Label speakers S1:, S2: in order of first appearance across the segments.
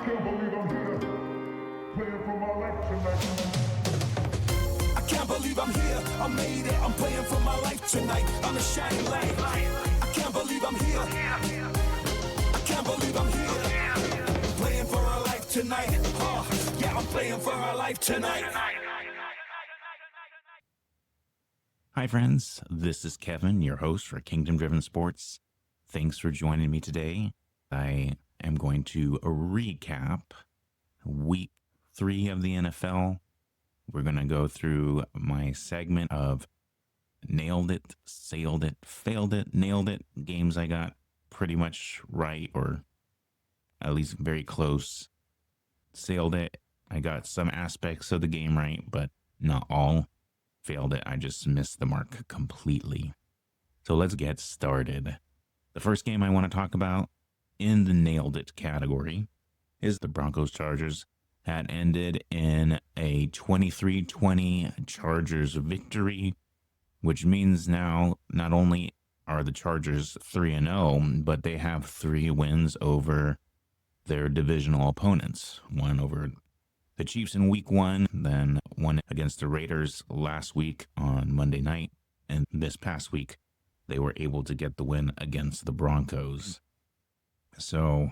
S1: can't believe I'm here, playing for my life tonight.
S2: I can't believe I'm here, I made it, I'm playing for my life tonight. I'm a shining light. I can't believe I'm here. I can't believe I'm here. Playing for our life tonight. Yeah, I'm playing for our life tonight.
S3: Hi friends, this is Kevin, your host for Kingdom Driven Sports. Thanks for joining me today. I am going to recap week 3 of the NFL. We're going to go through my segment of nailed it, sailed it, failed it, nailed it. Games I got pretty much right, or at least very close. Sailed it. I got some aspects of the game right, but not all. Failed it. I just missed the mark completely. So let's get started. The first game I want to talk about in the nailed it category is the Broncos Chargers. That ended in a 23-20 Chargers victory, which means now not only are the Chargers 3-0, but they have 3 wins over their divisional opponents. One over the Chiefs in week 1, then one against the Raiders last week on Monday night, and this past week they were able to get the win against the Broncos. So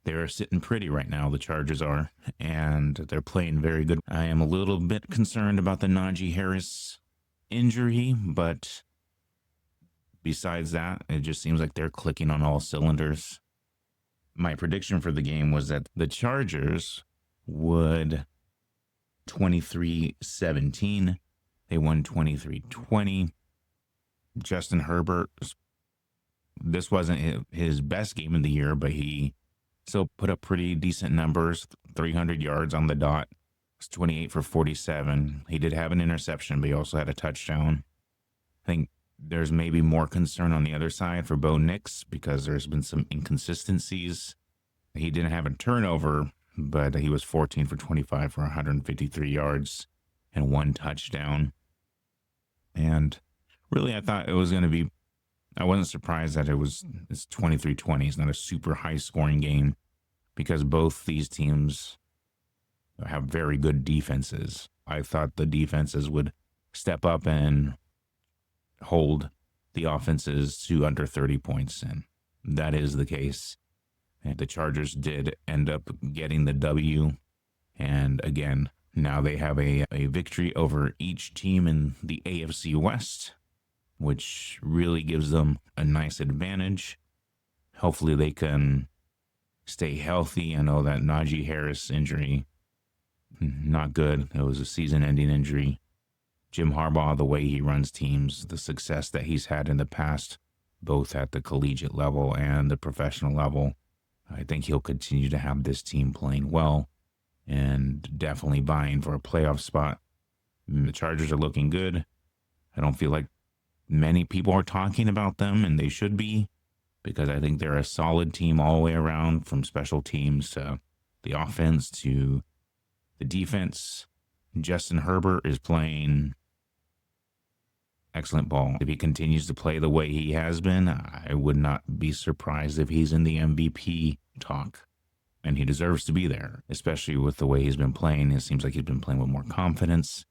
S3: they're sitting pretty right now, the Chargers are, and they're playing very good. I am a little bit concerned about the Najee Harris injury, but besides that, it just seems like they're clicking on all cylinders. My prediction for the game was that the Chargers would 23-17. They won 23-20. Justin Herbert, this wasn't his best game of the year, but he still put up pretty decent numbers, 300 yards on the dot. It's 28 for 47. He did have an interception, but he also had a touchdown. I think there's maybe more concern on the other side for Bo Nix because there's been some inconsistencies. He didn't have a turnover, but he was 14 for 25 for 153 yards and 1 touchdown. And really, I thought it was going to be, I wasn't surprised that it's 23-20. It's not a super high-scoring game because both these teams have very good defenses. I thought the defenses would step up and hold the offenses to under 30 points, and that is the case. And the Chargers did end up getting the W, and again, now they have a victory over each team in the AFC West, which really gives them a nice advantage. Hopefully they can stay healthy. I know that Najee Harris injury, not good. It was a season-ending injury. Jim Harbaugh, the way he runs teams, the success that he's had in the past, both at the collegiate level and the professional level, I think he'll continue to have this team playing well and definitely vying for a playoff spot. The Chargers are looking good. I don't feel like many people are talking about them, and they should be, because I think they're a solid team all the way around, from special teams to the offense to the defense. Justin Herbert is playing excellent ball. If he continues to play the way he has been, I would not be surprised if he's in the MVP talk. And he deserves to be there, especially with the way he's been playing. It seems like he's been playing with more confidence,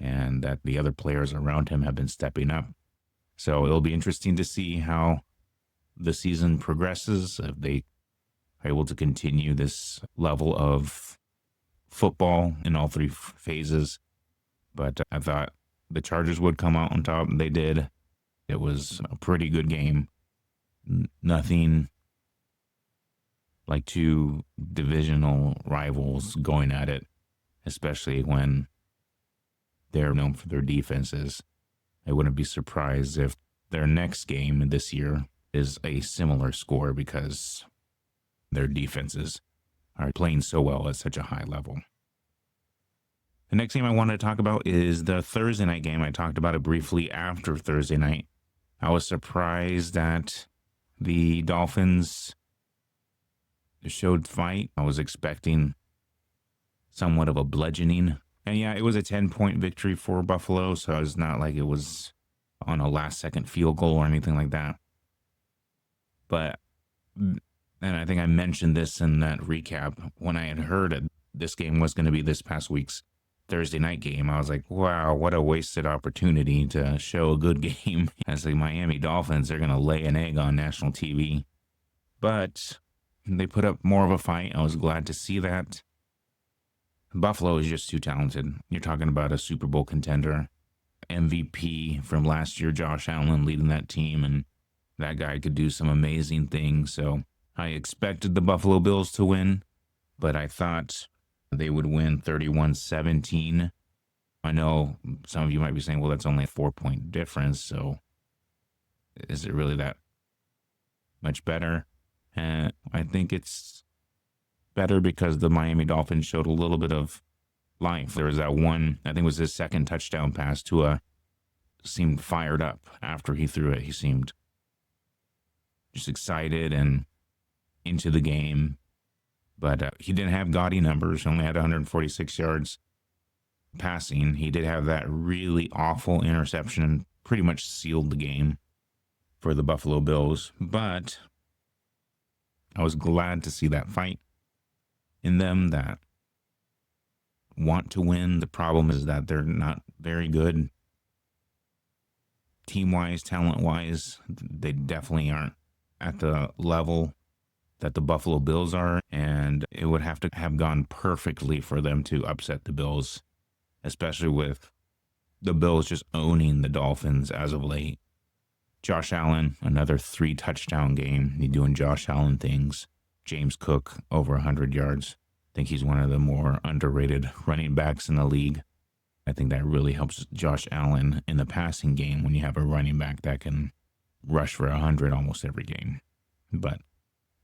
S3: and that the other players around him have been stepping up. So it'll be interesting to see how the season progresses, if they are able to continue this level of football in all 3 phases. But I thought the Chargers would come out on top, and they did. It was a pretty good game. Nothing like 2 divisional rivals going at it, especially when they're known for their defenses. I wouldn't be surprised if their next game this year is a similar score because their defenses are playing so well at such a high level. The next game I wanted to talk about is the Thursday night game. I talked about it briefly after Thursday night. I was surprised that the Dolphins showed fight. I was expecting somewhat of a bludgeoning. And yeah, it was a 10-point victory for Buffalo, so it's not like it was on a last-second field goal or anything like that. But And I think I mentioned this in that recap when I had heard it, this game was going to be this past week's Thursday night game. I was like, wow, what a wasted opportunity to show a good game. As the Miami Dolphins, they're going to lay an egg on national TV. But they put up more of a fight. I was glad to see that. Buffalo is just too talented. You're talking about a Super Bowl contender, MVP from last year, Josh Allen leading that team, and that guy could do some amazing things. So I expected the Buffalo Bills to win, but I thought they would win 31-17. I know some of you might be saying, well, that's only a 4-point difference, so is it really that much better? I think it's better because the Miami Dolphins showed a little bit of life. There was that one, I think it was his second touchdown pass. Tua seemed fired up after he threw it. He seemed just excited and into the game. But he didn't have gaudy numbers. He only had 146 yards passing. He did have that really awful interception and pretty much sealed the game for the Buffalo Bills. But I was glad to see that fight in them that want to win. The problem is that they're not very good team-wise, talent-wise. They definitely aren't at the level that the Buffalo Bills are, and it would have to have gone perfectly for them to upset the Bills, especially with the Bills just owning the Dolphins as of late. Josh Allen, another 3-touchdown game. He's doing Josh Allen things. James Cook, over 100 yards. I think he's one of the more underrated running backs in the league. I think that really helps Josh Allen in the passing game when you have a running back that can rush for 100 almost every game. But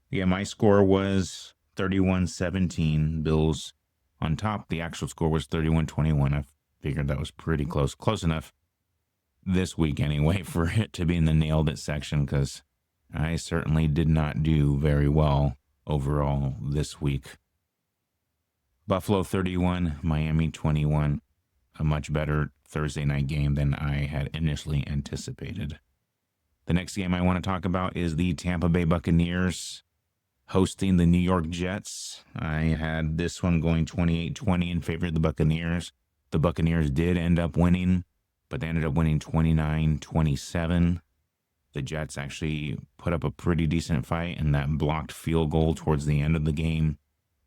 S3: yeah, my score was 31-17. Bills on top. The actual score was 31-21. I figured that was pretty close. Close enough this week anyway for it to be in the nailed it section, because I certainly did not do very well overall this week. Buffalo 31, Miami 21. A much better Thursday night game than I had initially anticipated. The next game I want to talk about is the Tampa Bay Buccaneers hosting the New York Jets. I had this one going 28-20 in favor of the Buccaneers. The Buccaneers did end up winning, but they ended up winning 29-27. The Jets actually put up a pretty decent fight, and that blocked field goal towards the end of the game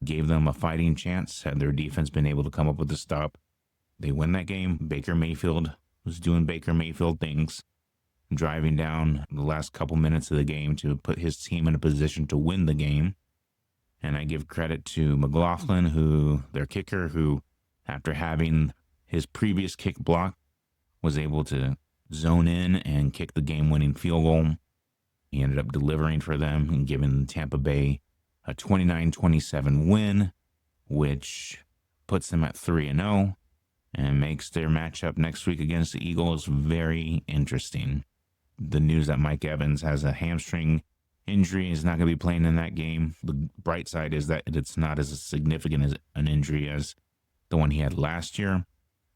S3: gave them a fighting chance. Had their defense been able to come up with a stop, they win that game. Baker Mayfield was doing Baker Mayfield things, driving down the last couple minutes of the game to put his team in a position to win the game. And I give credit to McLaughlin, their kicker, who, after having his previous kick block, was able to zone in and kick the game-winning field goal. He ended up delivering for them and giving Tampa Bay a 29-27 win, which puts them at 3-0 and makes their matchup next week against the Eagles very interesting. The news that Mike Evans has a hamstring injury, is not going to be playing in that game. The bright side is that it's not as significant as an injury as the one he had last year.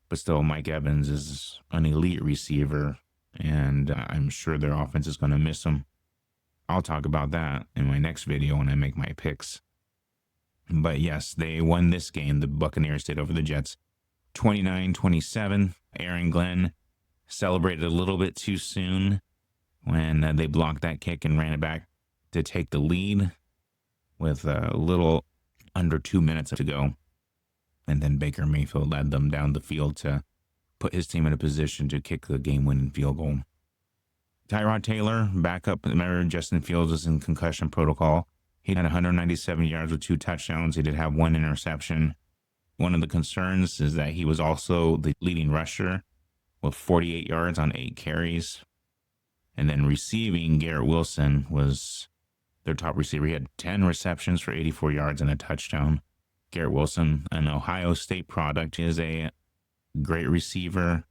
S3: But still, Mike Evans is an elite receiver, and I'm sure their offense is going to miss him. I'll talk about that in my next video when I make my picks. But yes, they won this game. The Buccaneers did over the Jets. 29-27. Aaron Glenn celebrated a little bit too soon when they blocked that kick and ran it back to take the lead with a little under 2 minutes to go. And then Baker Mayfield led them down the field to put his team in a position to kick the game-winning field goal. Tyrod Taylor, backup. Remember, Justin Fields was in concussion protocol. He had 197 yards with 2 touchdowns. He did have 1 interception. One of the concerns is that he was also the leading rusher with 48 yards on 8 carries. And then receiving, Garrett Wilson was their top receiver. He had 10 receptions for 84 yards and a touchdown. Garrett Wilson, an Ohio State product, is a great receiver.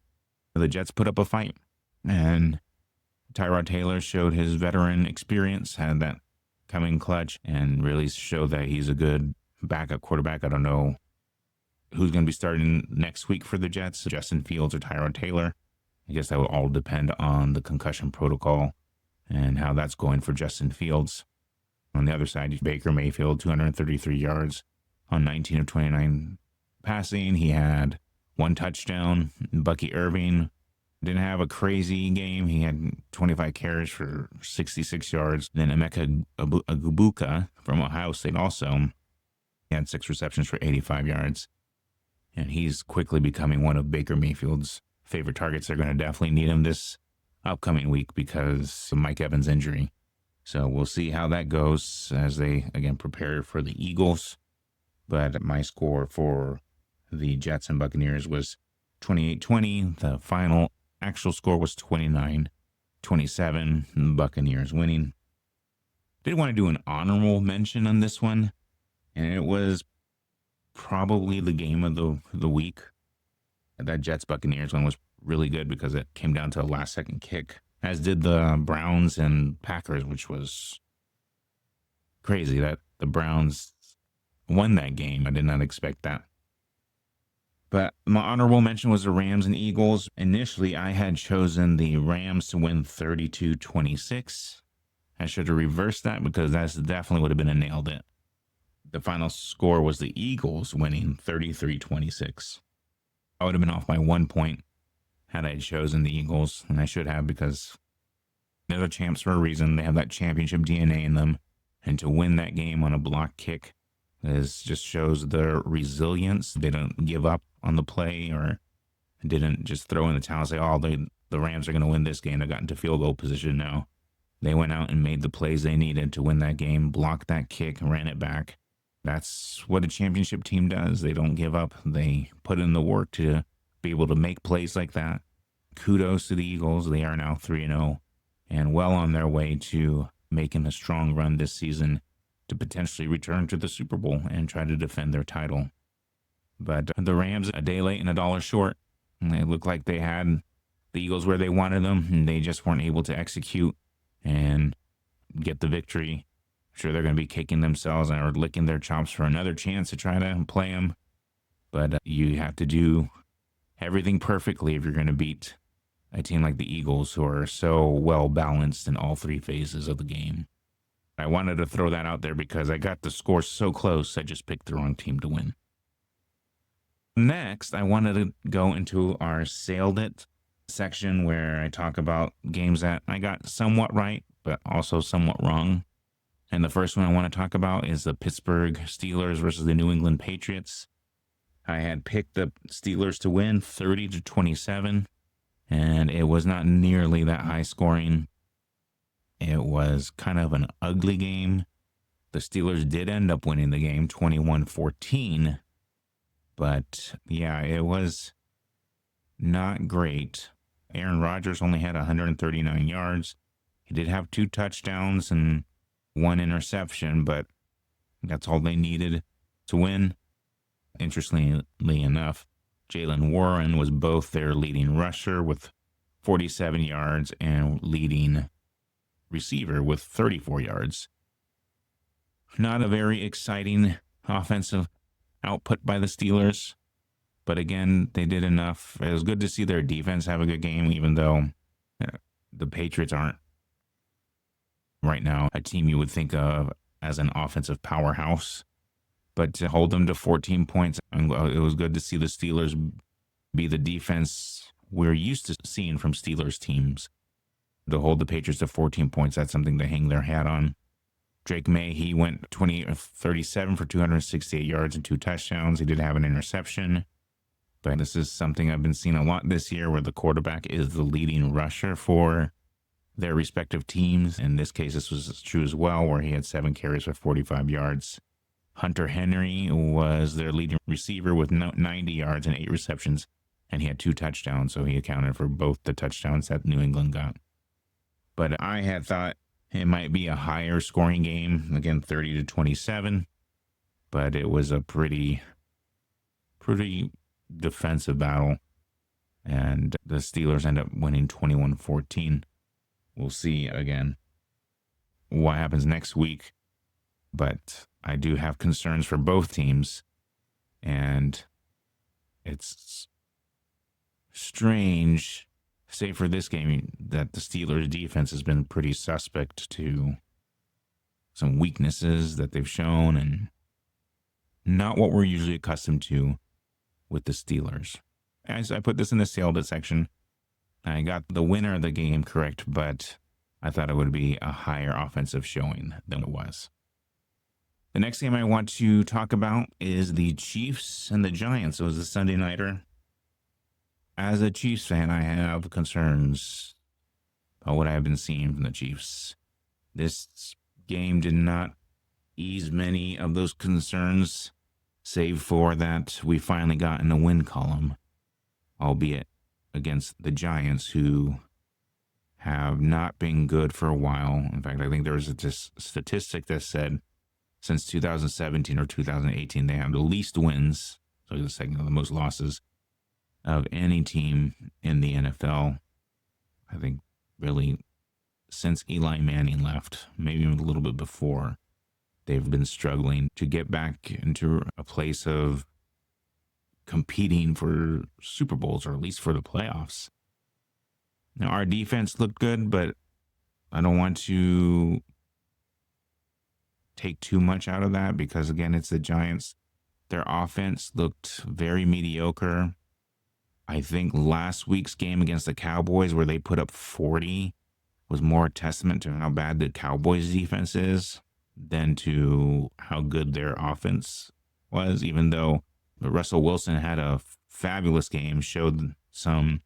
S3: The Jets put up a fight, and Tyrod Taylor showed his veteran experience, had that coming clutch, and really showed that he's a good backup quarterback. I don't know who's going to be starting next week for the Jets, Justin Fields or Tyrod Taylor. I guess that will all depend on the concussion protocol and how that's going for Justin Fields. On the other side, Baker Mayfield, 233 yards on 19 of 29 passing. He had 1 touchdown. Bucky Irving didn't have a crazy game. He had 25 carries for 66 yards. Then Emeka Egbuka from Ohio State also had 6 receptions for 85 yards. And he's quickly becoming one of Baker Mayfield's favorite targets. They're going to definitely need him this upcoming week because of Mike Evans' injury. So we'll see how that goes as they, again, prepare for the Eagles. But my score for the Jets and Buccaneers was 28-20. The final actual score was 29-27. Buccaneers winning. Did want to do an honorable mention on this one, and it was probably the game of the week. That Jets-Buccaneers one was really good because it came down to a last-second kick, as did the Browns and Packers, which was crazy that the Browns won that game. I did not expect that. But my honorable mention was the Rams and Eagles. Initially, I had chosen the Rams to win 32-26. I should have reversed that because that definitely would have been a nailed it. The final score was the Eagles winning 33-26. I would have been off by 1 point had I chosen the Eagles, and I should have because they're the champs for a reason. They have that championship DNA in them, and to win that game on a block kick just shows their resilience. They don't give up on the play or didn't just throw in the towel and say, oh, the Rams are going to win this game. They got into field goal position now. They went out and made the plays they needed to win that game, blocked that kick, ran it back. That's what a championship team does. They don't give up. They put in the work to be able to make plays like that. Kudos to the Eagles. They are now 3-0 and well on their way to making a strong run this season to potentially return to the Super Bowl and try to defend their title. But the Rams, a day late and a dollar short. And they looked like they had the Eagles where they wanted them, and they just weren't able to execute and get the victory. I'm sure they're going to be kicking themselves or licking their chops for another chance to try to play them. But you have to do everything perfectly if you're going to beat a team like the Eagles, who are so well balanced in all 3 phases of the game. I wanted to throw that out there because I got the score so close, I just picked the wrong team to win. Next, I wanted to go into our Sailed It section where I talk about games that I got somewhat right, but also somewhat wrong. And the first one I want to talk about is the Pittsburgh Steelers versus the New England Patriots. I had picked the Steelers to win 30-27, and it was not nearly that high scoring. It was kind of an ugly game. The Steelers did end up winning the game 21-14, but yeah, it was not great. Aaron Rodgers only had 139 yards. He did have 2 touchdowns and 1 interception, but that's all they needed to win. Interestingly enough, Jaylen Warren was both their leading rusher with 47 yards and leading receiver with 34 yards. Not a very exciting offensive output by the Steelers, but again, they did enough. It was good to see their defense have a good game, even though the Patriots aren't right now a team you would think of as an offensive powerhouse. But to hold them to 14 points, it was good to see the Steelers be the defense we're used to seeing from Steelers teams. To hold the Patriots to 14 points, that's something to hang their hat on. Drake May, he went 28 of 37 for 268 yards and 2 touchdowns. He did have an interception. But this is something I've been seeing a lot this year where the quarterback is the leading rusher for their respective teams. In this case, this was true as well, where he had 7 carries for 45 yards. Hunter Henry was their leading receiver with 90 yards and 8 receptions, and he had 2 touchdowns, so he accounted for both the touchdowns that New England got. But I had thought it might be a higher scoring game, again 30-27, but it was a pretty defensive battle, and the Steelers end up winning 21-14. We'll see again what happens next week, but I do have concerns for both teams, and it's strange, say for this game, that the Steelers defense has been pretty suspect to some weaknesses that they've shown, and not what we're usually accustomed to with the Steelers. As I put this in the sailed it section, I got the winner of the game correct, but I thought it would be a higher offensive showing than it was. The next game I want to talk about is the Chiefs and the Giants. It was a Sunday nighter. As a Chiefs fan, I have concerns about what I've been seeing from the Chiefs. This game did not ease many of those concerns, save for that we finally got in the win column, albeit against the Giants, who have not been good for a while. In fact, I think there was a statistic that said since 2017 or 2018, they have the least wins, so the second of the most losses of any team in the NFL. I think really since Eli Manning left, maybe even a little bit before, they've been struggling to get back into a place of competing for Super Bowls, or at least for the playoffs. Now, our defense looked good, but I don't want to take too much out of that because, again, it's the Giants. Their offense looked very mediocre. I think last week's game against the Cowboys, where they put up 40, was more a testament to how bad the Cowboys defense is than to how good their offense was, even though Russell Wilson had a fabulous game, showed some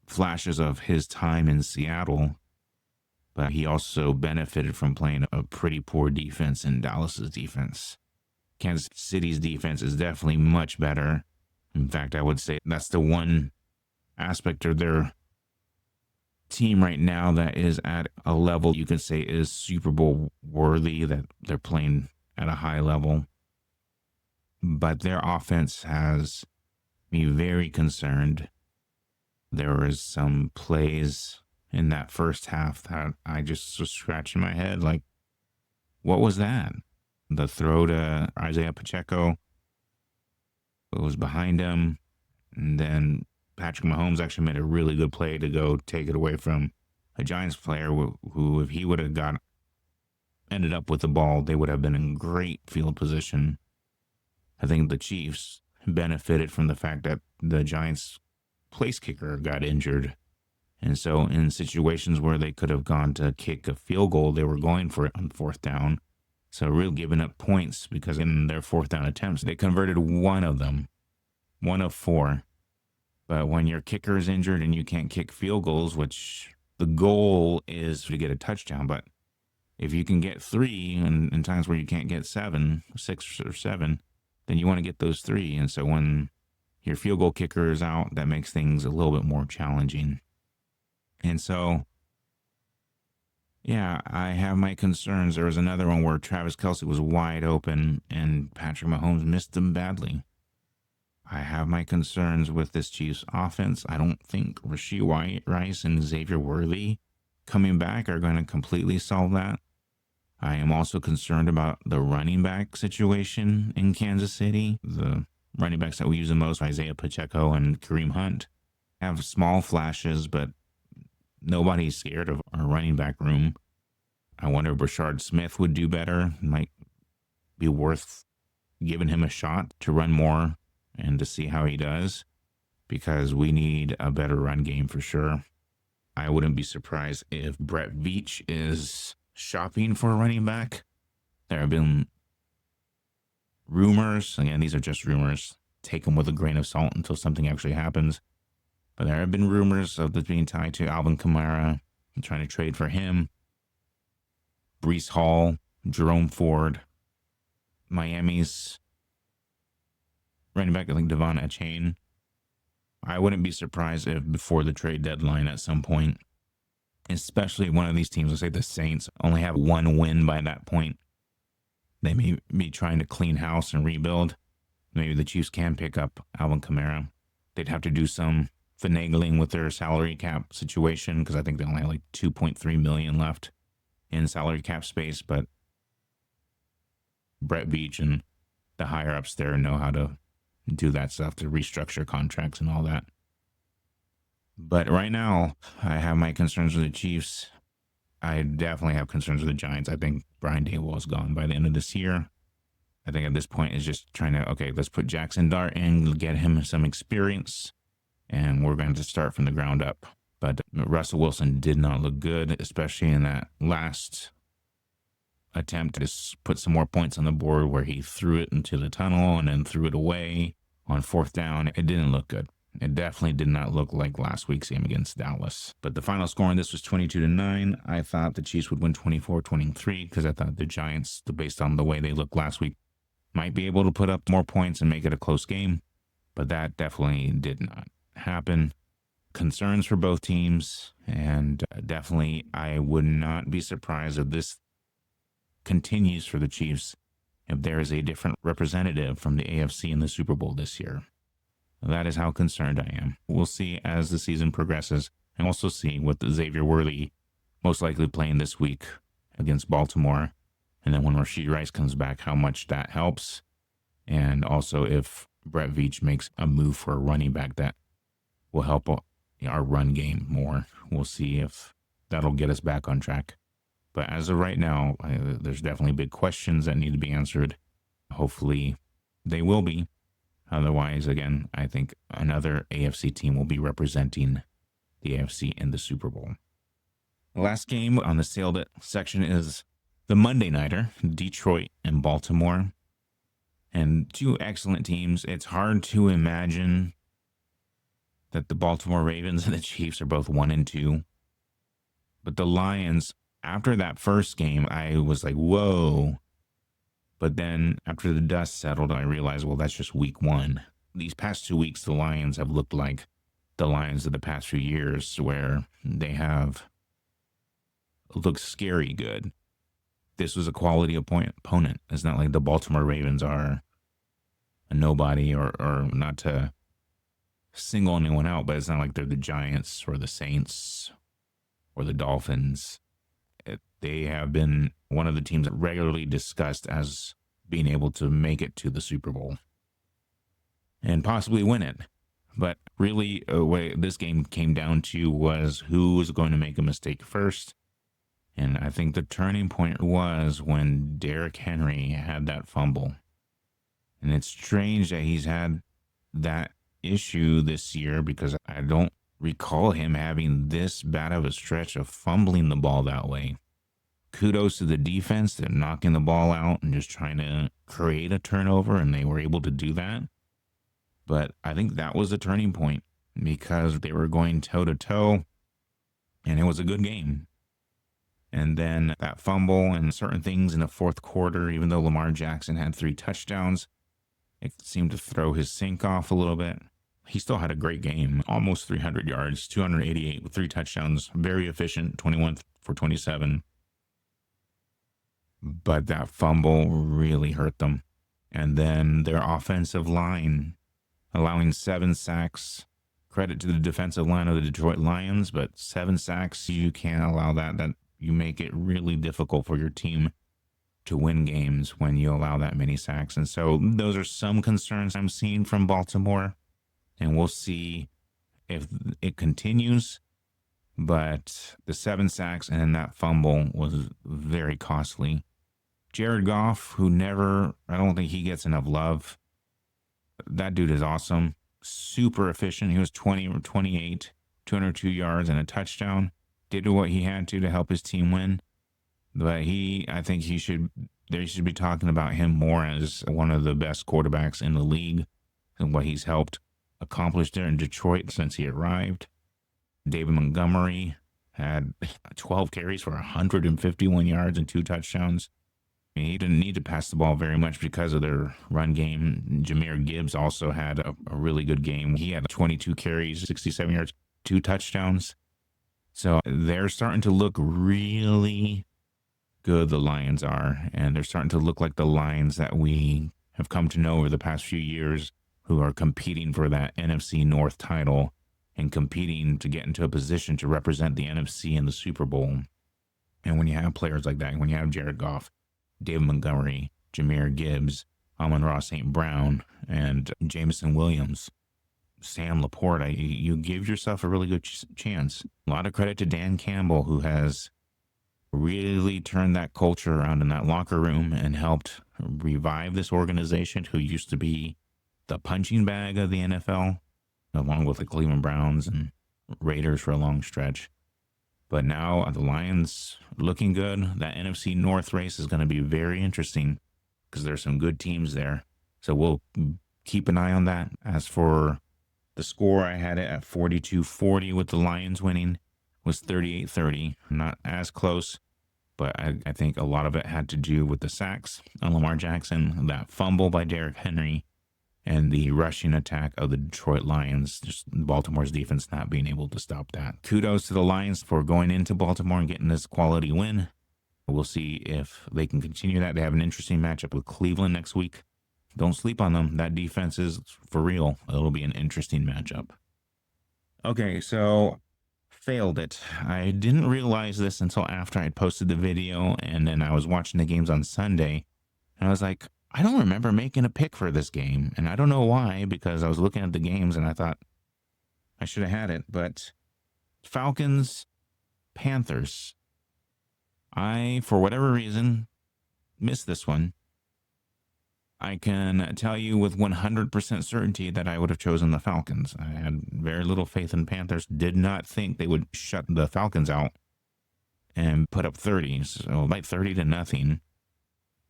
S3: flashes of his time in Seattle, but he also benefited from playing a pretty poor defense in Dallas's defense. Kansas City's defense is definitely much better. In fact, I would say that's the one aspect of their team right now that is at a level you can say is Super Bowl worthy, that they're playing at a high level. But their offense has me very concerned. There was some plays in that first half that I just was scratching my head like, what was that? The throw to Isaiah Pacheco, it was behind him, and then Patrick Mahomes actually made a really good play to go take it away from a Giants player who if he would have ended up with the ball, they would have been in great field position. I think the Chiefs benefited from the fact that the Giants place kicker got injured. And so in situations where they could have gone to kick a field goal, they were going for it on fourth down. So really giving up points, because in their fourth down attempts, they converted one of them, 1 of 4. But when your kicker is injured and you can't kick field goals, which the goal is to get a touchdown, but if you can get 3 in times where you can't get 6 or 7, then you want to get those 3. And so when your field goal kicker is out, that makes things a little bit more challenging. And so, yeah, I have my concerns. There was another one where Travis Kelce was wide open and Patrick Mahomes missed him badly. I have my concerns with this Chiefs offense. I don't think Rashee Rice and Xavier Worthy coming back are going to completely solve that. I am also concerned about the running back situation in Kansas City. The running backs that we use the most, Isaiah Pacheco and Kareem Hunt, have small flashes, but nobody's scared of our running back room. I wonder if Rashard Smith would do better. It might be worth giving him a shot to run more and to see how he does, because we need a better run game for sure. I wouldn't be surprised if Brett Veach is shopping for a running back. There have been rumors. Again, these are just rumors. Take them with a grain of salt until something actually happens. But there have been rumors of this being tied to Alvin Kamara and trying to trade for him. Breece Hall, Jerome Ford, Miami's running back, I think Devon Achane. I wouldn't be surprised if before the trade deadline at some point, especially one of these teams, let's say the Saints, only have 1 win by that point. They may be trying to clean house and rebuild. Maybe the Chiefs can pick up Alvin Kamara. They'd have to do some finagling with their salary cap situation, because I think they only have like $2.3 million left in salary cap space. But Brett Veach and the higher ups there know how to do that stuff, to restructure contracts and all that. But right now, I have my concerns with the Chiefs. I definitely have concerns with the Giants. I think Brian Daboll is gone by the end of this year. I think at this point is just trying to, okay, let's put Jackson Dart in, get him some experience, and we're going to start from the ground up. But Russell Wilson did not look good, especially in that last attempt to put some more points on the board where he threw it into the tunnel and then threw it away on fourth down. It didn't look good. It definitely did not look like last week's game against Dallas. But the final score on this was 22-9. I thought the Chiefs would win 24-23 because I thought the Giants, based on the way they looked last week, might be able to put up more points and make it a close game. But that definitely did not happen. Concerns for both teams, and definitely I would not be surprised if this continues for the Chiefs if there is a different representative from the AFC in the Super Bowl this year. That is how concerned I am. We'll see as the season progresses, and also see with Xavier Worthy most likely playing this week against Baltimore, and then when Rashee Rice comes back, how much that helps, and also if Brett Veach makes a move for a running back that will help our run game more. We'll see if that'll get us back on track. But as of right now, there's definitely big questions that need to be answered. Hopefully they will be. Otherwise, again, I think another AFC team will be representing the AFC in the Super Bowl. The last game on the Sailed It section is the Monday Nighter, Detroit and Baltimore. And two excellent teams. It's hard to imagine that the Baltimore Ravens and the Chiefs are both 1-2. But the Lions, after that first game, I was like, whoa. But then after the dust settled, I realized, well, that's just week one. These past 2 weeks, the Lions have looked like the Lions of the past few years, where they have looked scary good. This was a quality opponent. It's not like the Baltimore Ravens are a nobody, or not to single anyone out, but it's not like they're the Giants or the Saints or the Dolphins. They have been one of the teams that regularly discussed as being able to make it to the Super Bowl and possibly win it. But really, what this game came down to was who was going to make a mistake first. And I think the turning point was when Derrick Henry had that fumble. And it's strange that he's had that issue this year, because I don't recall him having this bad of a stretch of fumbling the ball that way. Kudos to the defense. They're knocking the ball out and just trying to create a turnover, and they were able to do that. But I think that was the turning point, because they were going toe-to-toe, and it was a good game. And then that fumble and certain things in the fourth quarter, even though Lamar Jackson had 3 touchdowns, it seemed to throw his sync off a little bit. He still had a great game, almost 300 yards, 288 with 3 touchdowns, very efficient, 21 for 27. But that fumble really hurt them. And then their offensive line, allowing 7 sacks. Credit to the defensive line of the Detroit Lions, but 7 sacks, you can't allow that. That you make it really difficult for your team to win games when you allow that many sacks. And so those are some concerns I'm seeing from Baltimore. And we'll see if it continues. But the 7 sacks and that fumble was very costly. Jared Goff, who I don't think he gets enough love. That dude is awesome. Super efficient. He was 20 or 28, 202 yards and a touchdown. Did what he had to help his team win. But I think they should be talking about him more as one of the best quarterbacks in the league and what he's helped accomplish there in Detroit since he arrived. David Montgomery had 12 carries for 151 yards and 2 touchdowns. He didn't need to pass the ball very much because of their run game. Jahmyr Gibbs also had a really good game. He had 22 carries, 67 yards, 2 touchdowns. So they're starting to look really good, the Lions are. And they're starting to look like the Lions that we have come to know over the past few years, who are competing for that NFC North title and competing to get into a position to represent the NFC in the Super Bowl. And when you have players like that, when you have Jared Goff, David Montgomery, Jahmyr Gibbs, Amon-Ra St. Brown, and Jameson Williams, Sam Laporte, you give yourself a really good chance. A lot of credit to Dan Campbell, who has really turned that culture around in that locker room and helped revive this organization who used to be the punching bag of the NFL, along with the Cleveland Browns and Raiders for a long stretch. But now the Lions looking good. That NFC North race is going to be very interesting because there's some good teams there. So we'll keep an eye on that. As for the score, I had it at 42-40 with the Lions winning. It was 38-30. Not as close, but I think a lot of it had to do with the sacks on Lamar Jackson, that fumble by Derrick Henry, and the rushing attack of the Detroit Lions, just Baltimore's defense not being able to stop that. Kudos to the Lions for going into Baltimore and getting this quality win. We'll see if they can continue that. They have an interesting matchup with Cleveland next week. Don't sleep on them. That defense is for real. It'll be an interesting matchup. Okay, so failed it. I didn't realize this until after I'd posted the video, and then I was watching the games on Sunday, and I was like, I don't remember making a pick for this game, and I don't know why, because I was looking at the games and I thought I should have had it. But Falcons, Panthers, I, for whatever reason, missed this one. I can tell you with 100% certainty that I would have chosen the Falcons. I had very little faith in Panthers. Did not think they would shut the Falcons out and put up 30, so like 30-0.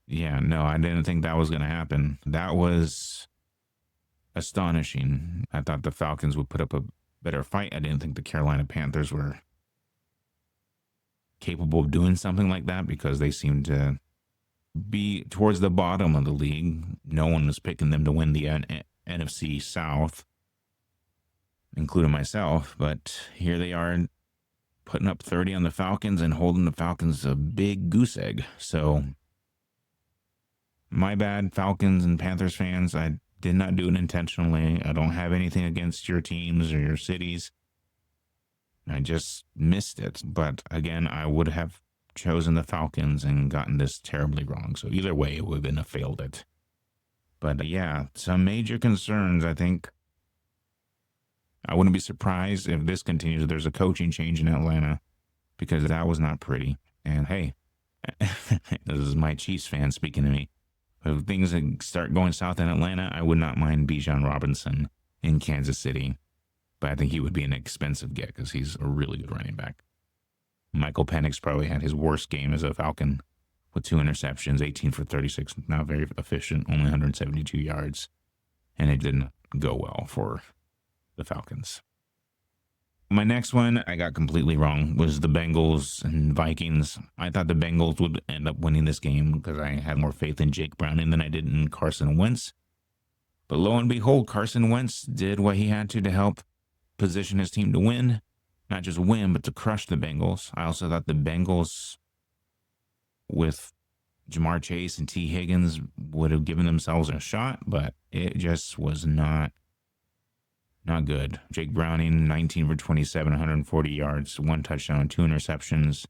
S3: Yeah, no, I didn't think that was going to happen. That was astonishing. I thought the Falcons would put up a better fight. I didn't think the Carolina Panthers were capable of doing something like that because they seemed to be towards the bottom of the league. No one was picking them to win the NFC South, including myself. But here they are putting up 30 on the Falcons and holding the Falcons a big goose egg. So my bad, Falcons and Panthers fans. I did not do it intentionally. I don't have anything against your teams or your cities. I just missed it. But again, I would have chosen the Falcons and gotten this terribly wrong. So either way, it would have been a failed it. But yeah, some major concerns. I think I wouldn't be surprised if this continues. There's a coaching change in Atlanta because that was not pretty. And hey, this is my Chiefs fan speaking to me. If things start going south in Atlanta, I would not mind Bijan Robinson in Kansas City. But I think he would be an expensive get because he's a really good running back. Michael Penix probably had his worst game as a Falcon with 2 interceptions, 18 for 36, not very efficient, only 172 yards. And it didn't go well for the Falcons. My next one I got completely wrong was the Bengals and Vikings. I thought the Bengals would end up winning this game because I had more faith in Jake Browning than I did in Carson Wentz. But lo and behold, Carson Wentz did what he had to help position his team to win. Not just win, but to crush the Bengals. I also thought the Bengals with Jamar Chase and T. Higgins would have given themselves a shot, but it just was not good. Jake Browning, 19 for 27, 140 yards, 1 touchdown, 2 interceptions.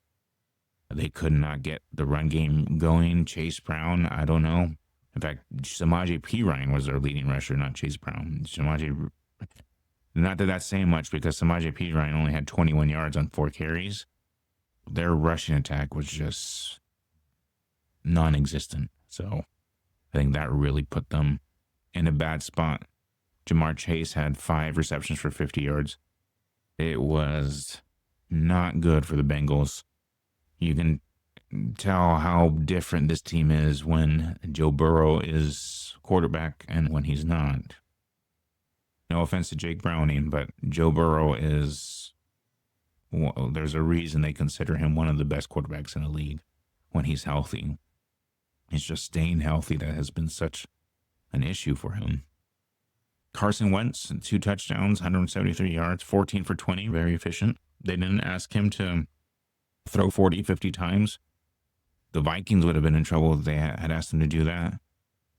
S3: They could not get the run game going. Chase Brown, I don't know. In fact, Samaje Perine was their leading rusher, not Chase Brown. Not that that's saying much because Samaje Perine only had 21 yards on 4 carries. Their rushing attack was just non-existent. So I think that really put them in a bad spot. Jamar Chase had 5 receptions for 50 yards. It was not good for the Bengals. You can tell how different this team is when Joe Burrow is quarterback and when he's not. No offense to Jake Browning, but Joe Burrow is, well, there's a reason they consider him one of the best quarterbacks in the league when he's healthy. It's just staying healthy that has been such an issue for him. Carson Wentz, 2 touchdowns, 173 yards, 14 for 20, very efficient. They didn't ask him to throw 40, 50 times. The Vikings would have been in trouble if they had asked him to do that.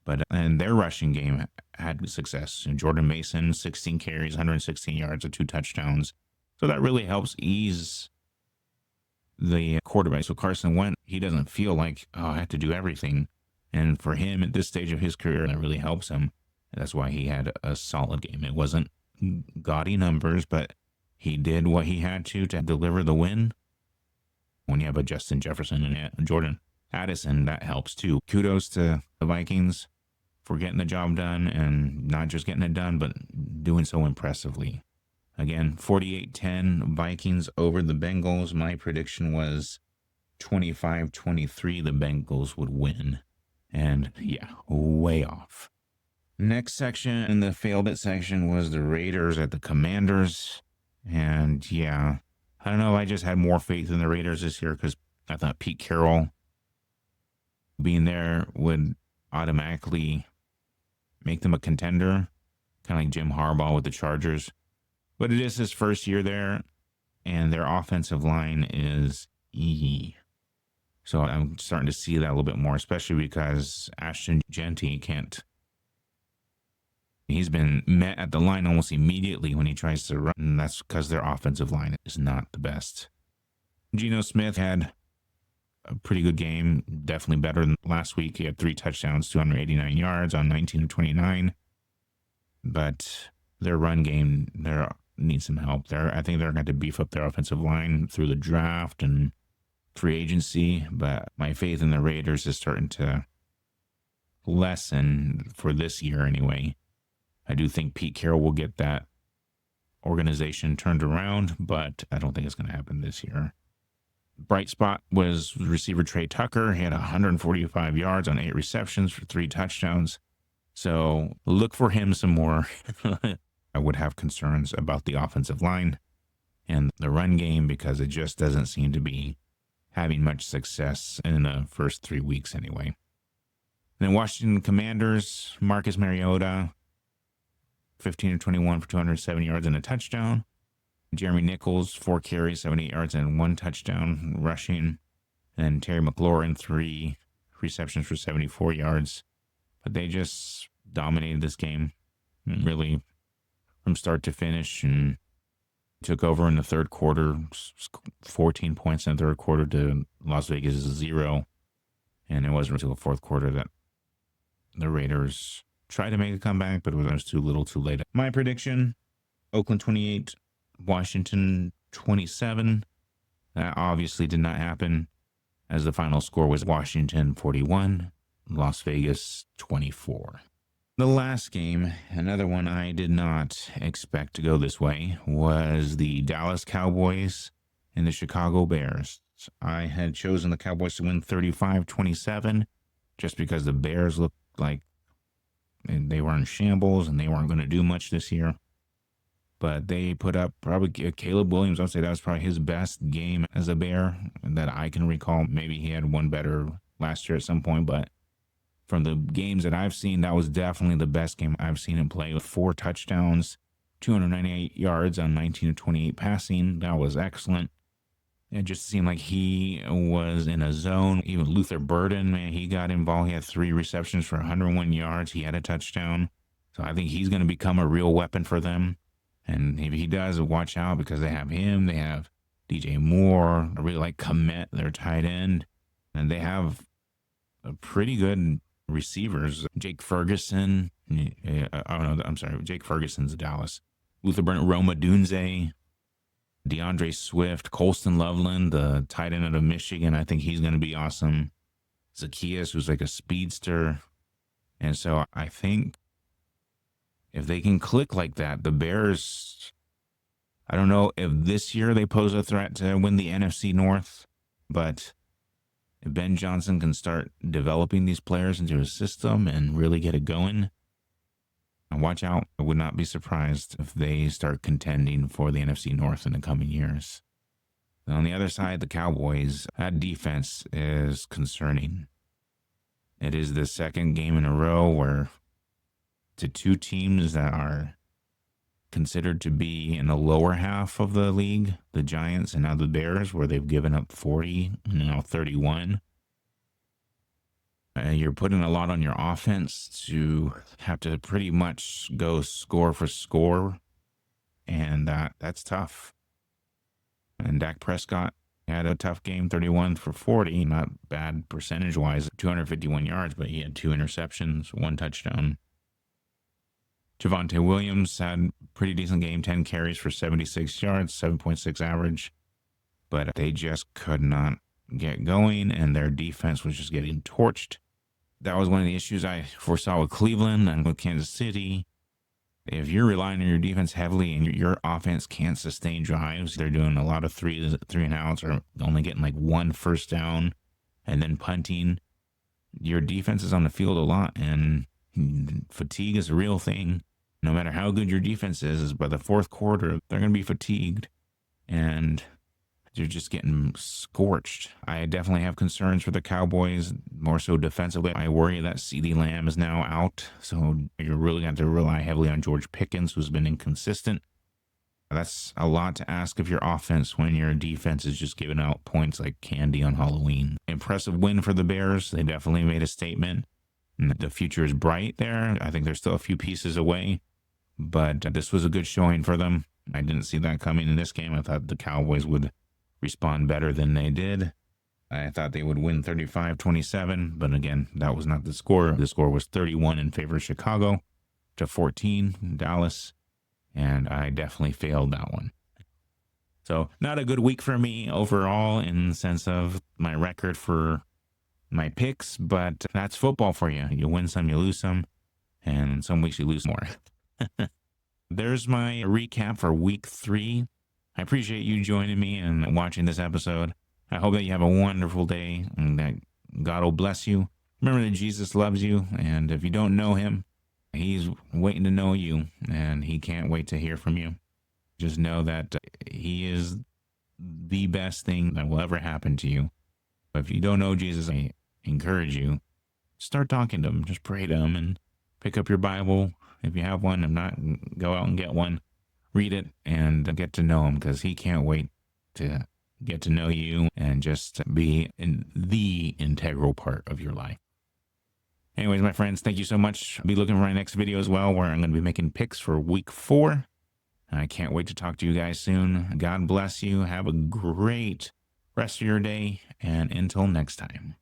S3: But and their rushing game had success. And Jordan Mason, 16 carries, 116 yards, and 2 touchdowns. So that really helps ease the quarterback. So Carson Wentz, he doesn't feel like, oh, I have to do everything. And for him at this stage of his career, that really helps him. That's why he had a solid game. It wasn't gaudy numbers, but he did what he had to deliver the win. When you have a Justin Jefferson and a Jordan Addison, that helps too. Kudos to the Vikings for getting the job done, and not just getting it done, but doing so impressively. Again, 48-10 Vikings over the Bengals. My prediction was 25-23 the Bengals would win. And yeah, way off. Next section in the failed it section was the Raiders at the Commanders. And yeah, I don't know. I just had more faith in the Raiders this year because I thought Pete Carroll being there would automatically make them a contender, kind of like Jim Harbaugh with the Chargers. But it is his first year there, and their offensive line is So I'm starting to see that a little bit more, especially because Ashton Genty can't. He's been met at the line almost immediately when he tries to run, and that's because their offensive line is not the best. Geno Smith had a pretty good game, definitely better than last week. He had 3 touchdowns, 289 yards on 19 of 29. But their run game, they need some help there. I think they're going to beef up their offensive line through the draft and free agency. But my faith in the Raiders is starting to lessen for this year anyway. I do think Pete Carroll will get that organization turned around, but I don't think it's going to happen this year. Bright spot was receiver Trey Tucker. He had 145 yards on 8 receptions for 3 touchdowns. So look for him some more. I would have concerns about the offensive line and the run game because it just doesn't seem to be having much success in the first 3 weeks anyway. And then Washington Commanders, Marcus Mariota, 15 of 21 for 270 yards and a touchdown. Jeremy Nichols, 4 carries, 78 yards and 1 touchdown rushing. And Terry McLaurin, 3 receptions for 74 yards. But they just dominated this game, really, from start to finish, and took over in the third quarter, 14 points in the third quarter to Las Vegas' 0. And it wasn't until the fourth quarter that the Raiders tried to make a comeback, but it was too little too late. My prediction, Oakland 28, Washington 27. That obviously did not happen, as the final score was Washington 41, Las Vegas 24. The last game, another one I did not expect to go this way, was the Dallas Cowboys and the Chicago Bears. I had chosen the Cowboys to win 35-27 just because the Bears looked like they were in shambles and they weren't going to do much this year. But they put up probably Caleb Williams. I'd say that was probably his best game as a Bear that I can recall. Maybe he had one better last year at some point, but from the games that I've seen, that was definitely the best game I've seen him play, with 4 touchdowns, 298 yards on 19 of 28 passing. That was excellent. It just seemed like he was in a zone. Even Luther Burden, man, he got involved. He had 3 receptions for 101 yards. He had a touchdown. So I think he's going to become a real weapon for them. And if he does, watch out, because they have him. They have DJ Moore. I really like Komet, their tight end. And they have a pretty good receivers. Jake Ferguson. Jake Ferguson's Dallas. Luther Burden, Roma Dunze, DeAndre Swift, Colston Loveland, the tight end out of Michigan. I think he's going to be awesome. Zacchaeus, who's like a speedster. And so I think if they can click like that, the Bears, I don't know if this year they pose a threat to win the NFC North, but if Ben Johnson can start developing these players into his system and really get it going, watch out. I would not be surprised if they start contending for the NFC North in the coming years. And on the other side, the Cowboys, that defense is concerning. It is the second game in a row where to 2 teams that are considered to be in the lower half of the league, the Giants and now the Bears, where they've given up 40 and now 31. You're putting a lot on your offense to have to pretty much go score for score, and that's tough. And Dak Prescott had a tough game, 31 for 40, not bad percentage-wise, 251 yards, but he had 2 interceptions, 1 touchdown. Javonte Williams had a pretty decent game, 10 carries for 76 yards, 7.6 average. but they just could not get going, and their defense was just getting torched. That was one of the issues I foresaw with Cleveland and with Kansas City. If you're relying on your defense heavily and your offense can't sustain drives, they're doing a lot of three and outs, or only getting like one first down and then punting. Your defense is on the field a lot, and fatigue is a real thing. No matter how good your defense is by the fourth quarter, they're going to be fatigued, and you're just getting scorched. I definitely have concerns for the Cowboys, more so defensively. I worry that CeeDee Lamb is now out, so you're really going to have to rely heavily on George Pickens, who's been inconsistent. That's a lot to ask of your offense when your defense is just giving out points like candy on Halloween. Impressive win for the Bears. They definitely made a statement. The future is bright there. I think they're still a few pieces away, but this was a good showing for them. I didn't see that coming in this game. I thought the Cowboys would respond better than they did. I thought they would win 35-27, but again, that was not the score. The score was 31 in favor of Chicago to 14 Dallas, and I definitely failed that one. So not a good week for me overall in the sense of my record for my picks, but that's football for you. You win some, you lose some, and some weeks you lose more. There's my recap for week 3. I appreciate you joining me and watching this episode. I hope that you have a wonderful day and that God will bless you. Remember that Jesus loves you, and if you don't know him, he's waiting to know you, and he can't wait to hear from you. Just know that he is the best thing that will ever happen to you. If you don't know Jesus, I encourage you, start talking to him. Just pray to him and pick up your Bible. If you have one, if not, go out and get one. Read it and get to know him, because he can't wait to get to know you and just be in the integral part of your life. Anyways, my friends, thank you so much. I'll be looking for my next video as well, where I'm going to be making picks for week 4. I can't wait to talk to you guys soon. God bless you. Have a great rest of your day, and until next time.